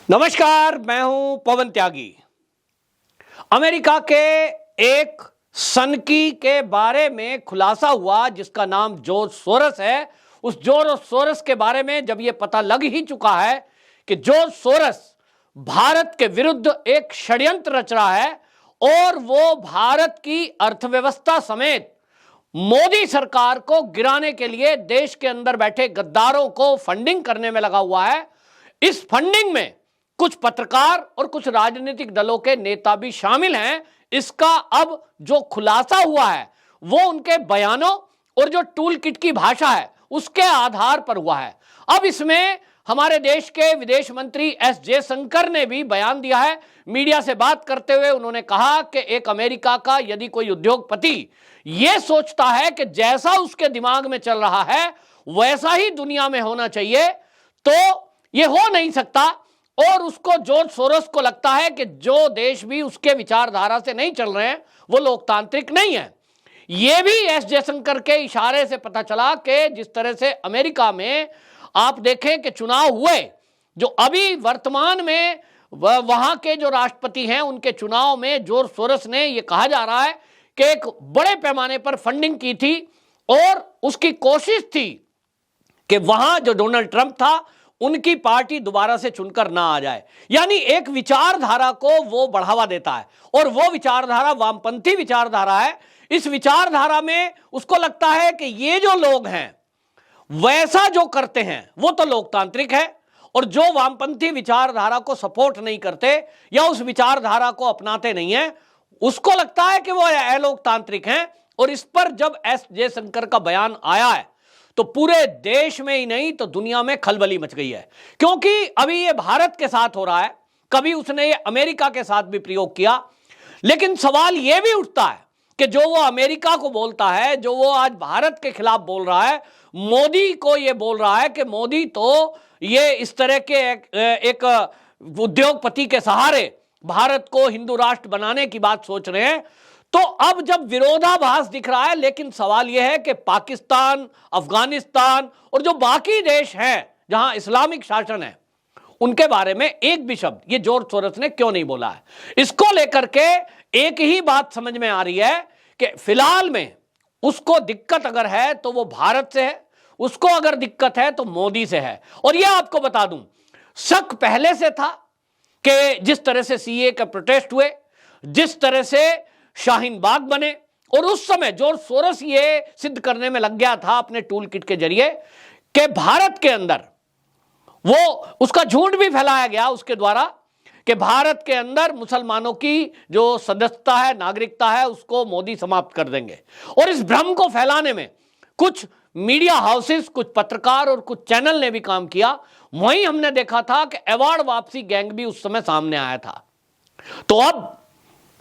नमस्कार, मैं हूं पवन त्यागी। अमेरिका के एक सनकी के बारे में खुलासा हुआ जिसका नाम जॉर्ज सोरस है। उस जॉर्ज सोरस के बारे में जब यह पता लग ही चुका है कि जॉर्ज सोरस भारत के विरुद्ध एक षड्यंत्र रच रहा है और वो भारत की अर्थव्यवस्था समेत मोदी सरकार को गिराने के लिए देश के अंदर बैठे गद्दारों को फंडिंग करने में लगा हुआ है। इस फंडिंग में कुछ पत्रकार और कुछ राजनीतिक दलों के नेता भी शामिल हैं। इसका अब जो खुलासा हुआ है वो उनके बयानों और जो टूल किट की भाषा है उसके आधार पर हुआ है। अब इसमें हमारे देश के विदेश मंत्री एस जयशंकर ने भी बयान दिया है। मीडिया से बात करते हुए उन्होंने कहा कि एक अमेरिका का यदि कोई उद्योगपति यह सोचता है कि जैसा उसके दिमाग में चल रहा है वैसा ही दुनिया में होना चाहिए तो यह हो नहीं सकता। और उसको जॉर्ज सोरोस को लगता है कि जो देश भी उसके विचारधारा से नहीं चल रहे हैं वो लोकतांत्रिक नहीं है। यह भी एस जयशंकर के इशारे से पता चला कि जिस तरह से अमेरिका में आप देखें कि चुनाव हुए, जो अभी वर्तमान में वहां के जो राष्ट्रपति हैं उनके चुनाव में जॉर्ज सोरोस ने यह कहा जा रहा है कि एक बड़े पैमाने पर फंडिंग की थी और उसकी कोशिश थी कि वहां जो डोनाल्ड ट्रंप था उनकी पार्टी दोबारा से चुनकर ना आ जाए। यानी एक विचारधारा को वो बढ़ावा देता है और वो विचारधारा वामपंथी विचारधारा है। इस विचारधारा में उसको लगता है कि ये जो लोग हैं वैसा जो करते हैं वो तो लोकतांत्रिक है और जो वामपंथी विचारधारा को सपोर्ट नहीं करते या उस विचारधारा को अपनाते नहीं है उसको लगता है कि वो अलोकतांत्रिक हैं। और इस पर जब एस जयशंकर का बयान आया है तो पूरे देश में ही नहीं तो दुनिया में खलबली मच गई है, क्योंकि अभी ये भारत के साथ हो रहा है, कभी उसने ये अमेरिका के साथ भी प्रयोग किया। लेकिन सवाल ये भी उठता है कि जो वो अमेरिका को बोलता है, जो वो आज भारत के खिलाफ बोल रहा है, मोदी को ये बोल रहा है कि मोदी तो ये इस तरह के एक उद्योगपति के सहारे भारत को हिंदू राष्ट्र बनाने की बात सोच रहे हैं। तो अब जब विरोधाभास दिख रहा है, लेकिन सवाल यह है कि पाकिस्तान, अफगानिस्तान और जो बाकी देश हैं जहां इस्लामिक शासन है उनके बारे में एक भी शब्द ये जॉर्ज सोरोस ने क्यों नहीं बोला है। इसको लेकर के एक ही बात समझ में आ रही है कि फिलहाल में उसको दिक्कत अगर है तो वो भारत से है, उसको अगर दिक्कत है तो मोदी से है। और यह आपको बता दूं, शक पहले से था कि जिस तरह से सीए के प्रोटेस्ट हुए, जिस तरह से शाहीन बाग बने, और उस समय जॉर्ज सोरोस ये सिद्ध करने में लग गया था अपने टूल किट के जरिए कि भारत के अंदर वो उसका झूठ भी फैलाया गया उसके द्वारा कि भारत के अंदर मुसलमानों की जो सदस्यता है, नागरिकता है, उसको मोदी समाप्त कर देंगे। और इस भ्रम को फैलाने में कुछ मीडिया हाउसेस, कुछ पत्रकार और कुछ चैनल ने भी काम किया। वहीं हमने देखा था कि अवार्ड वापसी गैंग भी उस समय सामने आया था। तो अब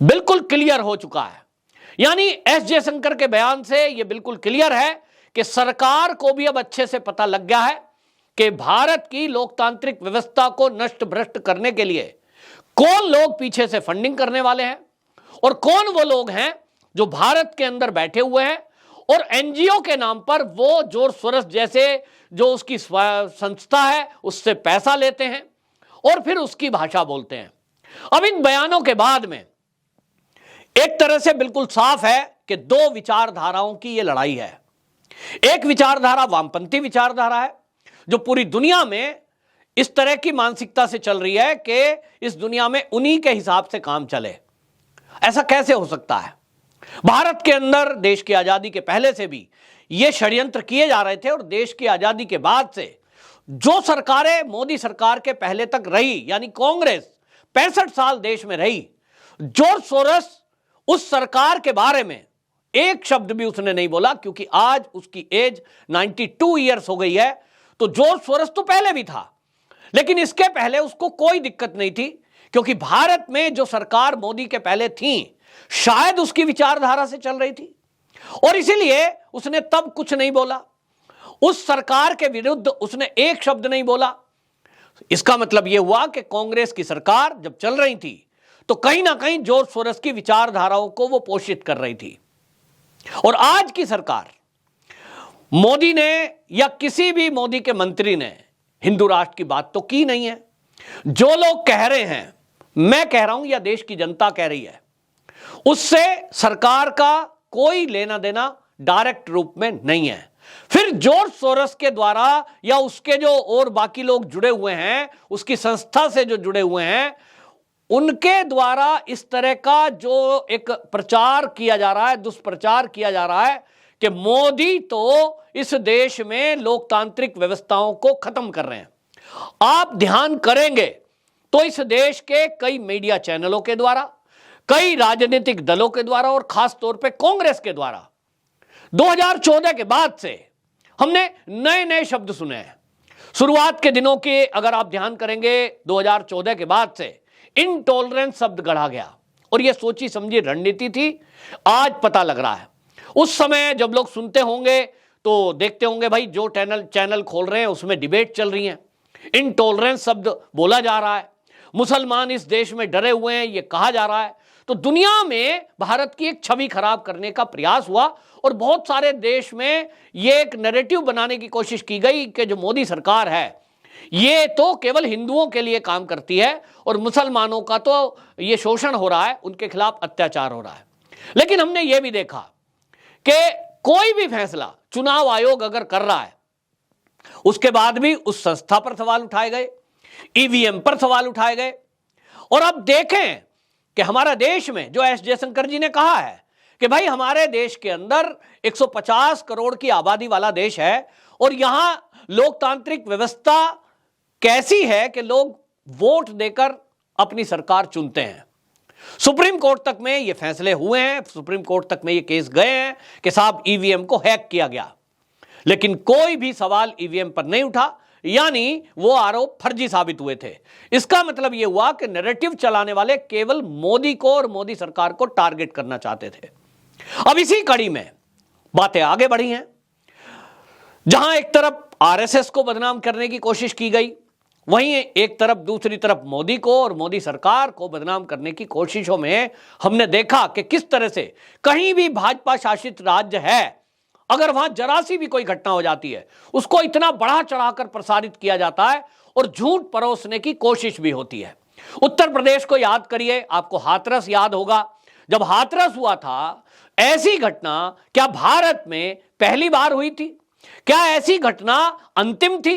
बिल्कुल क्लियर हो चुका है, यानी एस जयशंकर के बयान से यह बिल्कुल क्लियर है कि सरकार को भी अब अच्छे से पता लग गया है कि भारत की लोकतांत्रिक व्यवस्था को नष्ट भ्रष्ट करने के लिए कौन लोग पीछे से फंडिंग करने वाले हैं और कौन वो लोग हैं जो भारत के अंदर बैठे हुए हैं और एनजीओ के नाम पर वो जॉर्ज सोरोस जैसे जो उसकी संस्था है उससे पैसा लेते हैं और फिर उसकी भाषा बोलते हैं। अब इन बयानों के बाद में एक तरह से बिल्कुल साफ है कि दो विचारधाराओं की यह लड़ाई है। एक विचारधारा वामपंथी विचारधारा है जो पूरी दुनिया में इस तरह की मानसिकता से चल रही है कि इस दुनिया में उन्हीं के हिसाब से काम चले। ऐसा कैसे हो सकता है? भारत के अंदर देश की आजादी के पहले से भी ये षड्यंत्र किए जा रहे थे और देश की आजादी के बाद से जो सरकारें मोदी सरकार के पहले तक रही, यानी कांग्रेस 65 साल देश में रही, जॉर्ज सोरोस उस सरकार के बारे में एक शब्द भी उसने नहीं बोला, क्योंकि आज उसकी एज 92 ईयर्स हो गई है। तो जॉर्ज सोरोस तो पहले भी था, लेकिन इसके पहले उसको कोई दिक्कत नहीं थी, क्योंकि भारत में जो सरकार मोदी के पहले थी शायद उसकी विचारधारा से चल रही थी और इसीलिए उसने तब कुछ नहीं बोला। उस सरकार के विरुद्ध उसने एक शब्द नहीं बोला। इसका मतलब यह हुआ कि कांग्रेस की सरकार जब चल रही थी तो कहीं ना कहीं जॉर्ज सोरोस की विचारधाराओं को वो पोषित कर रही थी। और आज की सरकार, मोदी ने या किसी भी मोदी के मंत्री ने हिंदू राष्ट्र की बात तो की नहीं है। जो लोग कह रहे हैं, मैं कह रहा हूं या देश की जनता कह रही है, उससे सरकार का कोई लेना देना डायरेक्ट रूप में नहीं है। फिर जॉर्ज सोरोस के द्वारा या उसके जो और बाकी लोग जुड़े हुए हैं, उसकी संस्था से जो जुड़े हुए हैं, उनके द्वारा इस तरह का जो एक प्रचार किया जा रहा है, दुष्प्रचार किया जा रहा है कि मोदी तो इस देश में लोकतांत्रिक व्यवस्थाओं को खत्म कर रहे हैं। आप ध्यान करेंगे तो इस देश के कई मीडिया चैनलों के द्वारा, कई राजनीतिक दलों के द्वारा और खास तौर पे कांग्रेस के द्वारा 2014 के बाद से हमने नए नए शब्द सुने हैं। शुरुआत के दिनों के अगर आप ध्यान करेंगे, 2014 के बाद से इनटॉलरेंस शब्द गढ़ा गया और यह सोची समझी रणनीति थी। आज पता लग रहा है, उस समय जब लोग सुनते होंगे तो देखते होंगे भाई जो चैनल खोल रहे हैं उसमें डिबेट चल रही है, इनटॉलरेंस शब्द बोला जा रहा है, मुसलमान इस देश में डरे हुए हैं ये कहा जा रहा है। तो दुनिया में भारत की एक छवि खराब करने का प्रयास हुआ और बहुत सारे देश में ये एक नैरेटिव बनाने की कोशिश की गई कि जो मोदी सरकार है ये तो केवल हिंदुओं के लिए काम करती है और मुसलमानों का तो ये शोषण हो रहा है, उनके खिलाफ अत्याचार हो रहा है। लेकिन हमने ये भी देखा कि कोई भी फैसला चुनाव आयोग अगर कर रहा है, उसके बाद भी उस संस्था पर सवाल उठाए गए, ईवीएम पर सवाल उठाए गए। और अब देखें कि हमारा देश में जो एस जयशंकर जी ने कहा है कि भाई हमारे देश के अंदर 150 करोड़ की आबादी वाला देश है और यहां लोकतांत्रिक व्यवस्था कैसी है कि लोग वोट देकर अपनी सरकार चुनते हैं। सुप्रीम कोर्ट तक में ये फैसले हुए हैं, सुप्रीम कोर्ट तक में ये केस गए हैं कि साहब ईवीएम को हैक किया गया, लेकिन कोई भी सवाल ईवीएम पर नहीं उठा, यानी वो आरोप फर्जी साबित हुए थे। इसका मतलब यह हुआ कि नैरेटिव चलाने वाले केवल मोदी को और मोदी सरकार को टारगेट करना चाहते थे। अब इसी कड़ी में बातें आगे बढ़ी हैं, जहां एक तरफ आरएसएस को बदनाम करने की कोशिश की गई, वहीं एक तरफ दूसरी तरफ मोदी को और मोदी सरकार को बदनाम करने की कोशिशों में हमने देखा कि किस तरह से कहीं भी भाजपा शासित राज्य है, अगर वहां जरा सी भी कोई घटना हो जाती है उसको इतना बढ़ा चढ़ाकर प्रसारित किया जाता है और झूठ परोसने की कोशिश भी होती है। उत्तर प्रदेश को याद करिए, आपको हाथरस याद होगा। जब हाथरस हुआ था, ऐसी घटना क्या भारत में पहली बार हुई थी? क्या ऐसी घटना अंतिम थी?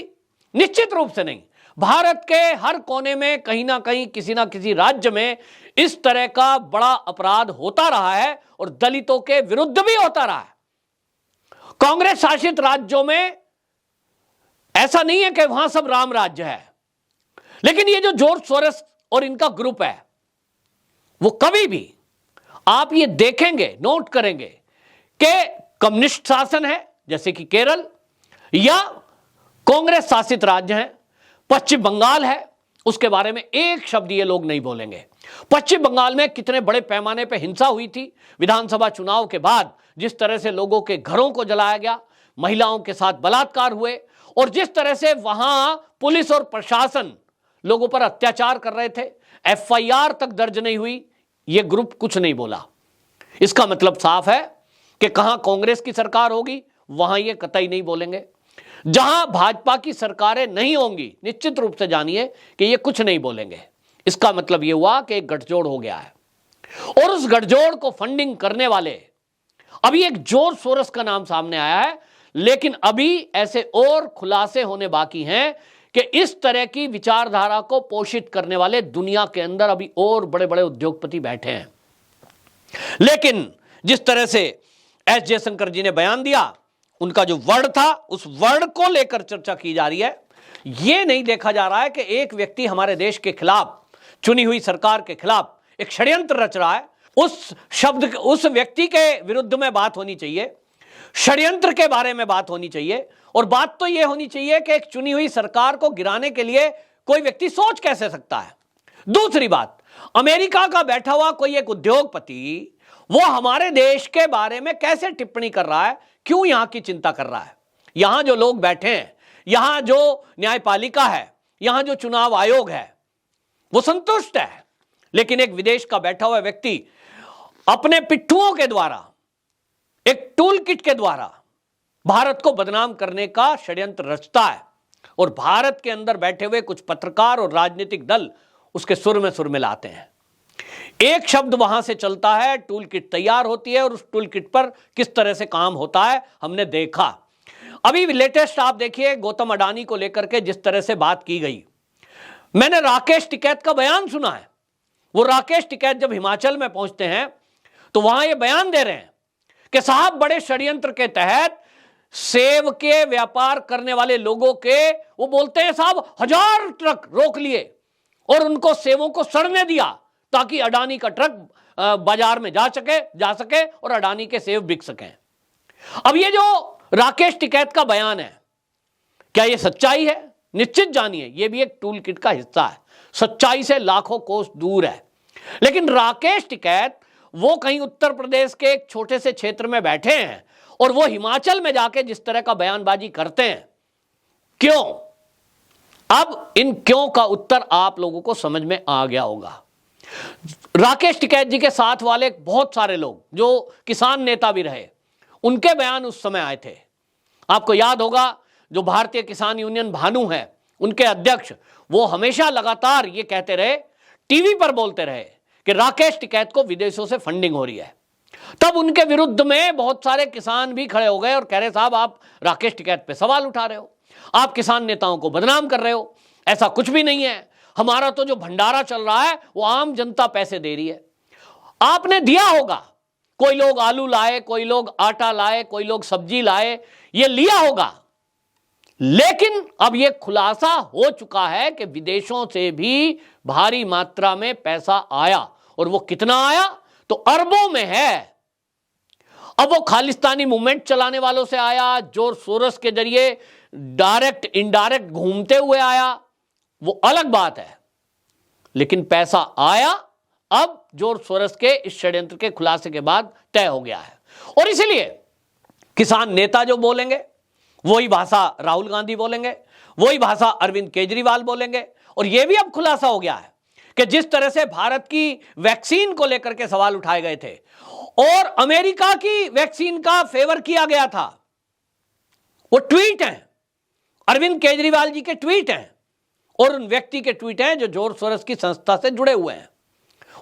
निश्चित रूप से नहीं। भारत के हर कोने में कहीं ना कहीं किसी ना किसी राज्य में इस तरह का बड़ा अपराध होता रहा है और दलितों के विरुद्ध भी होता रहा है। कांग्रेस शासित राज्यों में ऐसा नहीं है कि वहां सब राम राज्य है, लेकिन ये जो जॉर्ज सोरोस और इनका ग्रुप है, वो कभी भी आप ये देखेंगे, नोट करेंगे कि कम्युनिस्ट शासन है जैसे कि केरल, या कांग्रेस शासित राज्य है, पश्चिम बंगाल है, उसके बारे में एक शब्द ये लोग नहीं बोलेंगे। पश्चिम बंगाल में कितने बड़े पैमाने पर हिंसा हुई थी विधानसभा चुनाव के बाद, जिस तरह से लोगों के घरों को जलाया गया, महिलाओं के साथ बलात्कार हुए और जिस तरह से वहां पुलिस और प्रशासन लोगों पर अत्याचार कर रहे थे, एफआईआर तक दर्ज नहीं हुई, यह ग्रुप कुछ नहीं बोला। इसका मतलब साफ है कि कहां कांग्रेस की सरकार होगी वहां ये कतई नहीं बोलेंगे। जहां भाजपा की सरकारें नहीं होंगी, निश्चित रूप से जानिए कि ये कुछ नहीं बोलेंगे। इसका मतलब यह हुआ कि एक गठजोड़ हो गया है और उस गठजोड़ को फंडिंग करने वाले, अभी एक जॉर्ज सोरोस का नाम सामने आया है, लेकिन अभी ऐसे और खुलासे होने बाकी हैं कि इस तरह की विचारधारा को पोषित करने वाले दुनिया के अंदर अभी और बड़े बड़े उद्योगपति बैठे हैं। लेकिन जिस तरह से एस जयशंकर जी ने बयान दिया, उनका जो वर्ड था, उस वर्ड को लेकर चर्चा की जा रही है। यह नहीं देखा जा रहा है कि एक व्यक्ति हमारे देश के खिलाफ, चुनी हुई सरकार के खिलाफ एक षड्यंत्र रच रहा है। उस व्यक्ति के विरुद्ध में बात होनी चाहिए, षड्यंत्र के बारे में बात होनी चाहिए, और बात तो यह होनी चाहिए कि एक चुनी हुई सरकार को गिराने के लिए कोई व्यक्ति सोच कैसे सकता है। दूसरी बात, अमेरिका का बैठा हुआ कोई एक उद्योगपति वो हमारे देश के बारे में कैसे टिप्पणी कर रहा है, क्यों यहां की चिंता कर रहा है? यहां जो लोग बैठे हैं, यहां जो न्यायपालिका है, यहां जो चुनाव आयोग है, वो संतुष्ट है। लेकिन एक विदेश का बैठा हुआ व्यक्ति अपने पिट्ठुओं के द्वारा, एक टूल किट के द्वारा भारत को बदनाम करने का षड्यंत्र रचता है और भारत के अंदर बैठे हुए कुछ पत्रकार और राजनीतिक दल उसके सुर में सुर मिलाते हैं। एक शब्द वहां से चलता है, टूल किट तैयार होती है और उस टूल किट पर किस तरह से काम होता है हमने देखा। अभी लेटेस्ट आप देखिए गौतम अडानी को लेकर के जिस तरह से बात की गई। मैंने राकेश टिकैत का बयान सुना है। वो राकेश टिकैत जब हिमाचल में पहुंचते हैं तो वहां ये बयान दे रहे हैं कि साहब बड़े षड्यंत्र के तहत सेब के व्यापार करने वाले लोगों के, वो बोलते हैं साहब 1000 ट्रक रोक लिए और उनको सेबों को सड़ने दिया ताकि अडानी का ट्रक बाजार में जा सके और अडानी के सेब बिक सकें। अब ये जो राकेश टिकैत का बयान है, क्या ये सच्चाई है? निश्चित जानिए ये भी एक टूल किट का हिस्सा है, सच्चाई से लाखों कोस दूर है। लेकिन राकेश टिकैत वो कहीं उत्तर प्रदेश के एक छोटे से क्षेत्र में बैठे हैं और वो हिमाचल में जाके जिस तरह का बयानबाजी करते हैं, क्यों? अब इन क्यों का उत्तर आप लोगों को समझ में आ गया होगा। राकेश टिकैत जी के साथ वाले बहुत सारे लोग जो किसान नेता भी रहे, उनके बयान उस समय आए थे। आपको याद होगा जो भारतीय किसान यूनियन भानु है, उनके अध्यक्ष, वो हमेशा लगातार ये कहते रहे, टीवी पर बोलते रहे कि राकेश टिकैत को विदेशों से फंडिंग हो रही है। तब उनके विरुद्ध में बहुत सारे किसान भी खड़े हो गए और कह रहे साहब आप राकेश टिकैत पे सवाल उठा रहे हो, आप किसान नेताओं को बदनाम कर रहे हो, ऐसा कुछ भी नहीं है, हमारा तो जो भंडारा चल रहा है वो आम जनता पैसे दे रही है। आपने दिया होगा, कोई लोग आलू लाए, कोई लोग आटा लाए, कोई लोग सब्जी लाए, ये लिया होगा। लेकिन अब यह खुलासा हो चुका है कि विदेशों से भी भारी मात्रा में पैसा आया, और वो कितना आया तो अरबों में है। अब वो खालिस्तानी मूवमेंट चलाने वालों से आया, जॉर्ज सोरोस के जरिए डायरेक्ट इनडायरेक्ट घूमते हुए आया, वो अलग बात है, लेकिन पैसा आया। अब जॉर्ज सोरोस के इस षड्यंत्र के खुलासे के बाद तय हो गया है, और इसलिए किसान नेता जो बोलेंगे वही भाषा राहुल गांधी बोलेंगे, वही भाषा अरविंद केजरीवाल बोलेंगे। और यह भी अब खुलासा हो गया है कि जिस तरह से भारत की वैक्सीन को लेकर के सवाल उठाए गए थे और अमेरिका की वैक्सीन का फेवर किया गया था, वो ट्वीट हैं, अरविंद केजरीवाल जी के ट्वीट हैं और उन व्यक्ति के ट्वीट हैं जो जॉर्ज सोरोस की संस्था से जुड़े हुए हैं।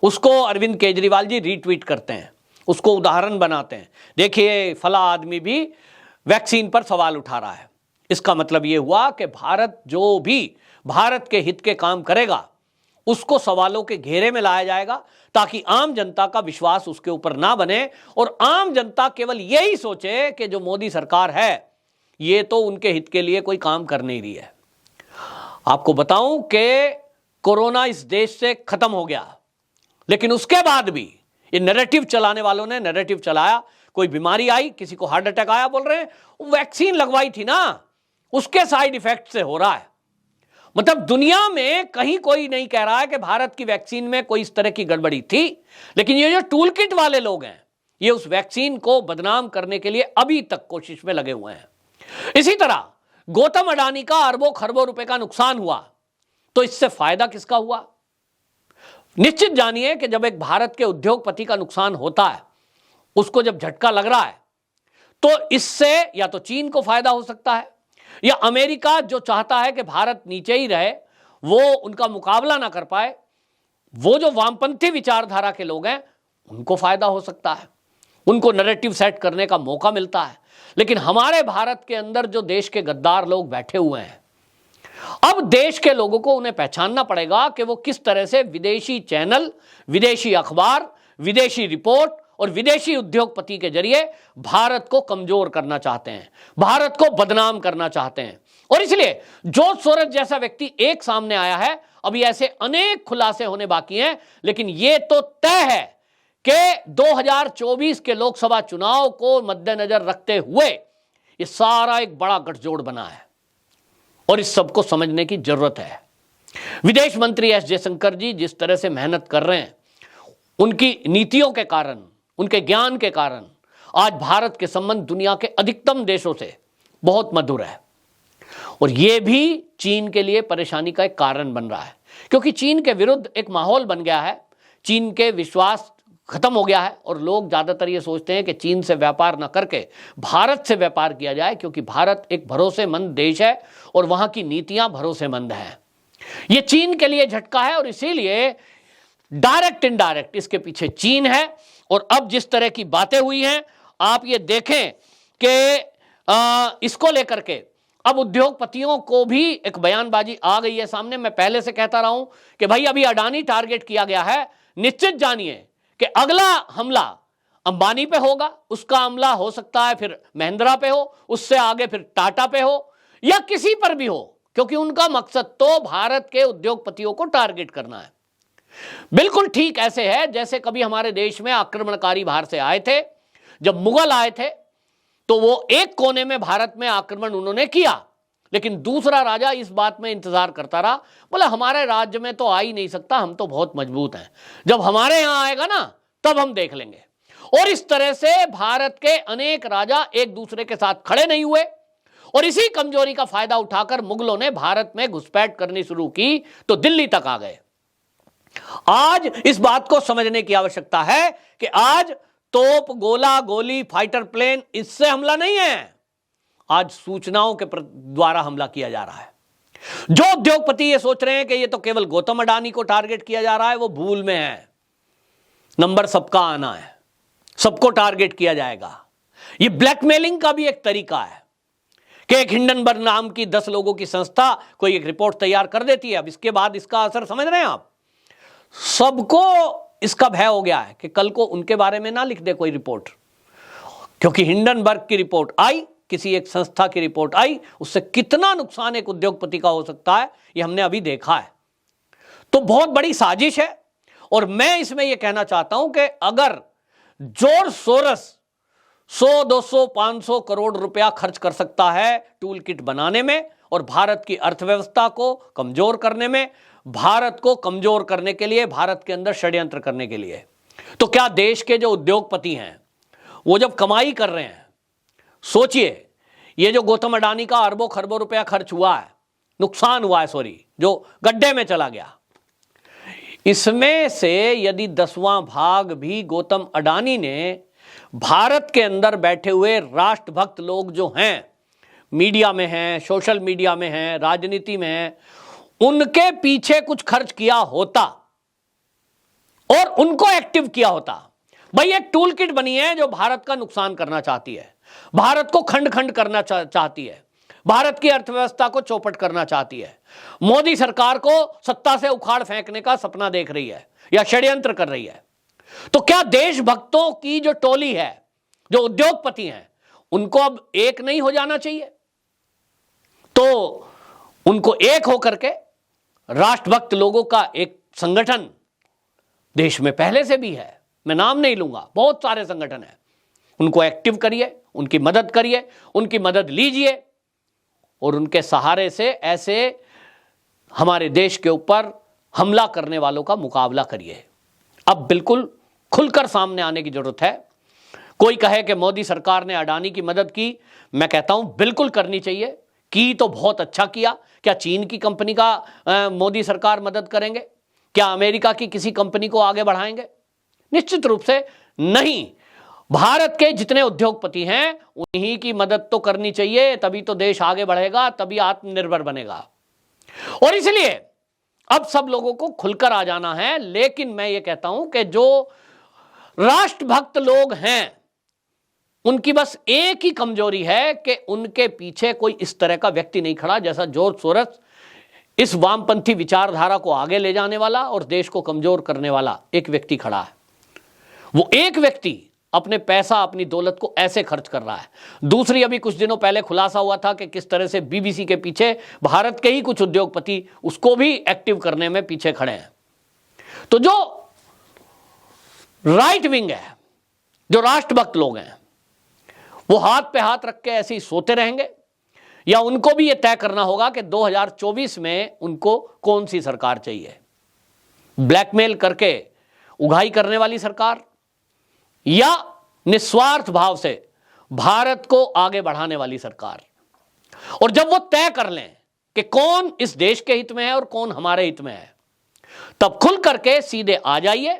उसको अरविंद केजरीवाल जी रीट्वीट करते हैं, उसको उदाहरण बनाते हैं, देखिए फला आदमी भी वैक्सीन पर सवाल उठा रहा है। इसका मतलब यह हुआ कि भारत जो भी भारत के हित के काम करेगा उसको सवालों के घेरे में लाया जाएगा, ताकि आम जनता का विश्वास उसके ऊपर ना बने और आम जनता केवल यही सोचे कि जो मोदी सरकार है ये तो उनके हित के लिए कोई काम कर नहीं रही है। आपको बताऊं कि कोरोना इस देश से खत्म हो गया, लेकिन उसके बाद भी ये नैरेटिव चलाने वालों ने नैरेटिव चलाया, कोई बीमारी आई, किसी को हार्ट अटैक आया, बोल रहे हैं वैक्सीन लगवाई थी ना, उसके साइड इफेक्ट से हो रहा है। मतलब दुनिया में कहीं कोई नहीं कह रहा है कि भारत की वैक्सीन में कोई इस तरह की गड़बड़ी थी, लेकिन ये जो टूल किट वाले लोग हैं ये उस वैक्सीन को बदनाम करने के लिए अभी तक कोशिश में लगे हुए हैं। इसी तरह गौतम अडानी का अरबों खरबों रुपए का नुकसान हुआ, तो इससे फायदा किसका हुआ? निश्चित जानिए कि जब एक भारत के उद्योगपति का नुकसान होता है, उसको जब झटका लग रहा है, तो इससे या तो चीन को फायदा हो सकता है, या अमेरिका जो चाहता है कि भारत नीचे ही रहे, वो उनका मुकाबला ना कर पाए, वो जो वामपंथी विचारधारा के लोग हैं उनको फायदा हो सकता है, उनको नैरेटिव सेट करने का मौका मिलता है। लेकिन हमारे भारत के अंदर जो देश के गद्दार लोग बैठे हुए हैं, अब देश के लोगों को उन्हें पहचानना पड़ेगा कि वो किस तरह से विदेशी चैनल, विदेशी अखबार, विदेशी रिपोर्ट और विदेशी उद्योगपति के जरिए भारत को कमजोर करना चाहते हैं, भारत को बदनाम करना चाहते हैं। और इसलिए जॉर्ज सोरोस जैसा व्यक्ति एक सामने आया है, अभी ऐसे अनेक खुलासे होने बाकी हैं, लेकिन यह तो तय है कि 2024 के लोकसभा चुनाव को मद्देनजर रखते हुए यह सारा एक बड़ा गठजोड़ बना है और इस सबको समझने की जरूरत है। विदेश मंत्री एस जयशंकर जी जिस तरह से मेहनत कर रहे हैं, उनकी नीतियों के कारण, उनके ज्ञान के कारण आज भारत के संबंध दुनिया के अधिकतम देशों से बहुत मधुर है। और यह भी चीन के लिए परेशानी का एक कारण बन रहा है, क्योंकि चीन के विरुद्ध एक माहौल बन गया है। चीन के विश्वास खत्म हो गया है और लोग ज्यादातर ये सोचते हैं कि चीन से व्यापार न करके भारत से व्यापार किया जाए, क्योंकि भारत एक भरोसेमंद देश है और वहां की नीतियां भरोसेमंद हैं। ये चीन के लिए झटका है और इसीलिए डायरेक्ट इनडायरेक्ट इसके पीछे चीन है। और अब जिस तरह की बातें हुई हैं, आप ये देखें कि इसको लेकर के अब उद्योगपतियों को भी एक बयानबाजी आ गई है सामने। मैं पहले से कहता रहा हूं कि भाई अभी अडानी टारगेट किया गया है, निश्चित जानिए कि अगला हमला अंबानी पे होगा, उसका हमला हो सकता है फिर महिंद्रा पे हो, उससे आगे फिर टाटा पे हो या किसी पर भी हो, क्योंकि उनका मकसद तो भारत के उद्योगपतियों को टारगेट करना है। बिल्कुल ठीक ऐसे है जैसे कभी हमारे देश में आक्रमणकारी बाहर से आए थे। जब मुगल आए थे तो वो एक कोने में भारत में आक्रमण उन्होंने किया, लेकिन दूसरा राजा इस बात में इंतजार करता रहा, बोला हमारे राज्य में तो आ ही नहीं सकता, हम तो बहुत मजबूत हैं, जब हमारे यहां आएगा ना तब हम देख लेंगे। और इस तरह से भारत के अनेक राजा एक दूसरे के साथ खड़े नहीं हुए और इसी कमजोरी का फायदा उठाकर मुगलों ने भारत में घुसपैठ करनी शुरू की तो दिल्ली तक आ गए। आज इस बात को समझने की आवश्यकता है कि आज तोप, गोला, गोली, फाइटर प्लेन, इससे हमला नहीं है, आज सूचनाओं के द्वारा हमला किया जा रहा है। जो उद्योगपति ये सोच रहे हैं कि ये तो केवल गौतम अडानी को टारगेट किया जा रहा है, वो भूल में है। नंबर सबका आना है, सबको टारगेट किया जाएगा। ये ब्लैकमेलिंग का भी एक तरीका है कि एक हिंडनबर्ग नाम की 10 लोगों की संस्था कोई एक रिपोर्ट तैयार कर देती है। अब इसके बाद इसका असर समझ रहे हैं आप, सबको इसका भय हो गया है कि कल को उनके बारे में ना लिख दे कोई रिपोर्ट, क्योंकि हिंडनबर्ग की रिपोर्ट आई, किसी एक संस्था की रिपोर्ट आई, उससे कितना नुकसान एक उद्योगपति का हो सकता है ये हमने अभी देखा है। तो बहुत बड़ी साजिश है। और मैं इसमें यह कहना चाहता हूं कि अगर जॉर्ज सोरस 100, 200, 500 करोड़ रुपया खर्च कर सकता है टूल किट बनाने में और भारत की अर्थव्यवस्था को कमजोर करने में, भारत को कमजोर करने के लिए, भारत के अंदर षड्यंत्र करने के लिए, तो क्या देश के जो उद्योगपति हैं वो जब कमाई कर रहे हैं, सोचिए ये जो गौतम अडानी का अरबों खरबों रुपया खर्च हुआ है, नुकसान हुआ है, जो गड्ढे में चला गया, इसमें से यदि 10वां भाग भी गौतम अडानी ने भारत के अंदर बैठे हुए राष्ट्रभक्त लोग जो हैं, मीडिया में हैं, सोशल मीडिया में हैं, राजनीति में हैं, उनके पीछे कुछ खर्च किया होता और उनको एक्टिव किया होता। भाई एक टूल किट बनी है जो भारत का नुकसान करना चाहती है, भारत को खंड खंड करना चाहती है, भारत की अर्थव्यवस्था को चौपट करना चाहती है, मोदी सरकार को सत्ता से उखाड़ फेंकने का सपना देख रही है या षड्यंत्र कर रही है। तो क्या देशभक्तों की जो टोली है, जो उद्योगपति हैं, उनको अब एक नहीं हो जाना चाहिए? तो उनको एक होकर के राष्ट्रभक्त लोगों का एक संगठन देश में पहले से भी है, मैं नाम नहीं लूंगा, बहुत सारे संगठन हैं, उनको एक्टिव करिए, उनकी मदद करिए, उनकी मदद लीजिए और उनके सहारे से ऐसे हमारे देश के ऊपर हमला करने वालों का मुकाबला करिए। अब बिल्कुल खुलकर सामने आने की जरूरत है। कोई कहे कि मोदी सरकार ने अडानी की मदद की, मैं कहता हूं बिल्कुल करनी चाहिए, की तो बहुत अच्छा किया। क्या चीन की कंपनी का मोदी सरकार मदद करेंगे? क्या अमेरिका की किसी कंपनी को आगे बढ़ाएंगे? निश्चित रूप से नहीं। भारत के जितने उद्योगपति हैं उन्हीं की मदद तो करनी चाहिए, तभी तो देश आगे बढ़ेगा, तभी आत्मनिर्भर बनेगा। और इसलिए अब सब लोगों को खुलकर आ जाना है। लेकिन मैं ये कहता हूं कि जो राष्ट्रभक्त लोग हैं उनकी बस एक ही कमजोरी है कि उनके पीछे कोई इस तरह का व्यक्ति नहीं खड़ा जैसा जॉर्ज सोरस, इस वामपंथी विचारधारा को आगे ले जाने वाला और देश को कमजोर करने वाला एक व्यक्ति खड़ा है। वो एक व्यक्ति अपने पैसा, अपनी दौलत को ऐसे खर्च कर रहा है। दूसरी, अभी कुछ दिनों पहले खुलासा हुआ था कि किस तरह से बीबीसी के पीछे भारत के ही कुछ उद्योगपति उसको भी एक्टिव करने में पीछे खड़े हैं। तो जो राइट विंग है, जो राष्ट्रभक्त लोग हैं, वो हाथ पे हाथ रख के ऐसे ही सोते रहेंगे या उनको भी यह तय करना होगा कि 2024 में उनको कौन सी सरकार चाहिए? ब्लैकमेल करके उगाही करने वाली सरकार या निस्वार्थ भाव से भारत को आगे बढ़ाने वाली सरकार? और जब वो तय कर लें कि कौन इस देश के हित में है और कौन हमारे हित में है, तब खुल करके सीधे आ जाइए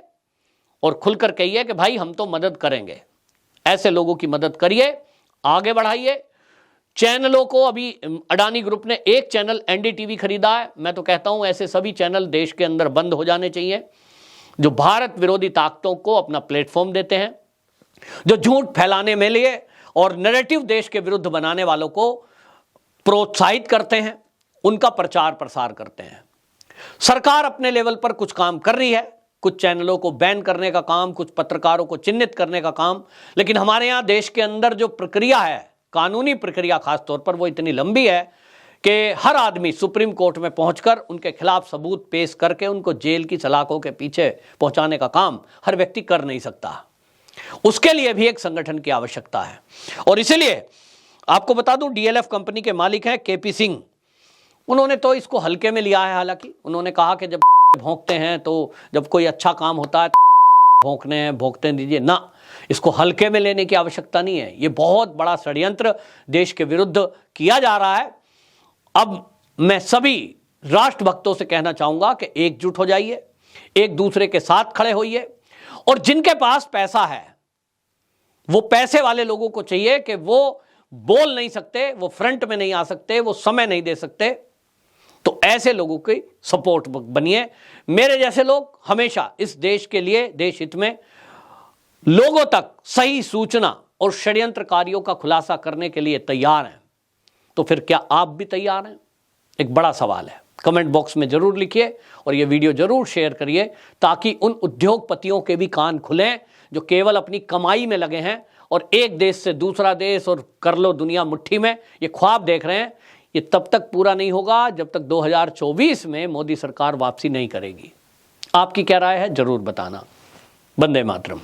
और खुलकर कहिए कि भाई हम तो मदद करेंगे। ऐसे लोगों की मदद करिए, आगे बढ़ाइए। चैनलों को अभी अडानी ग्रुप ने एक चैनल एनडीटीवी खरीदा है। मैं तो कहता हूं ऐसे सभी चैनल देश के अंदर बंद हो जाने चाहिए जो भारत विरोधी ताकतों को अपना प्लेटफॉर्म देते हैं, जो झूठ फैलाने में लिए और नैरेटिव देश के विरुद्ध बनाने वालों को प्रोत्साहित करते हैं, उनका प्रचार प्रसार करते हैं। सरकार अपने लेवल पर कुछ काम कर रही है, कुछ चैनलों को बैन करने का काम, कुछ पत्रकारों को चिन्हित करने का काम, लेकिन हमारे यहां देश के अंदर जो प्रक्रिया है, कानूनी प्रक्रिया खास तौर पर, वो इतनी लंबी है कि हर आदमी सुप्रीम कोर्ट में पहुंचकर उनके खिलाफ सबूत पेश करके उनको जेल की सलाखों के पीछे पहुंचाने का काम हर व्यक्ति कर नहीं सकता। उसके लिए भी एक संगठन की आवश्यकता है। और इसीलिए आपको बता दूं, डीएलएफ कंपनी के मालिक हैं केपी सिंह। उन्होंने तो इसको हल्के में लिया है। हालांकि उन्होंने कहा कि जब भौंकते हैं तो जब कोई अच्छा काम होता है भौंकते दीजिए ना, इसको हल्के में लेने की आवश्यकता नहीं है। ये बहुत बड़ा षड्यंत्र देश के विरुद्ध किया जा रहा है। अब मैं सभी राष्ट्रभक्तों से कहना चाहूंगा कि एकजुट हो जाइए, एक दूसरे के साथ खड़े होइए। और जिनके पास पैसा है, वो पैसे वाले लोगों को चाहिए कि वो बोल नहीं सकते, वो फ्रंट में नहीं आ सकते, वो समय नहीं दे सकते, तो ऐसे लोगों की सपोर्ट बनिए। मेरे जैसे लोग हमेशा इस देश के लिए, देश हित में लोगों तक सही सूचना और षड्यंत्रकारियों का खुलासा करने के लिए तैयार हैं। तो फिर क्या आप भी तैयार हैं? एक बड़ा सवाल है। कमेंट बॉक्स में जरूर लिखिए और यह वीडियो जरूर शेयर करिए ताकि उन उद्योगपतियों के भी कान खुलें जो केवल अपनी कमाई में लगे हैं और एक देश से दूसरा देश और कर लो दुनिया मुट्ठी में ये ख्वाब देख रहे हैं। ये तब तक पूरा नहीं होगा जब तक 2024 में मोदी सरकार वापसी नहीं करेगी। आपकी क्या राय है जरूर बताना। वंदे मातरम।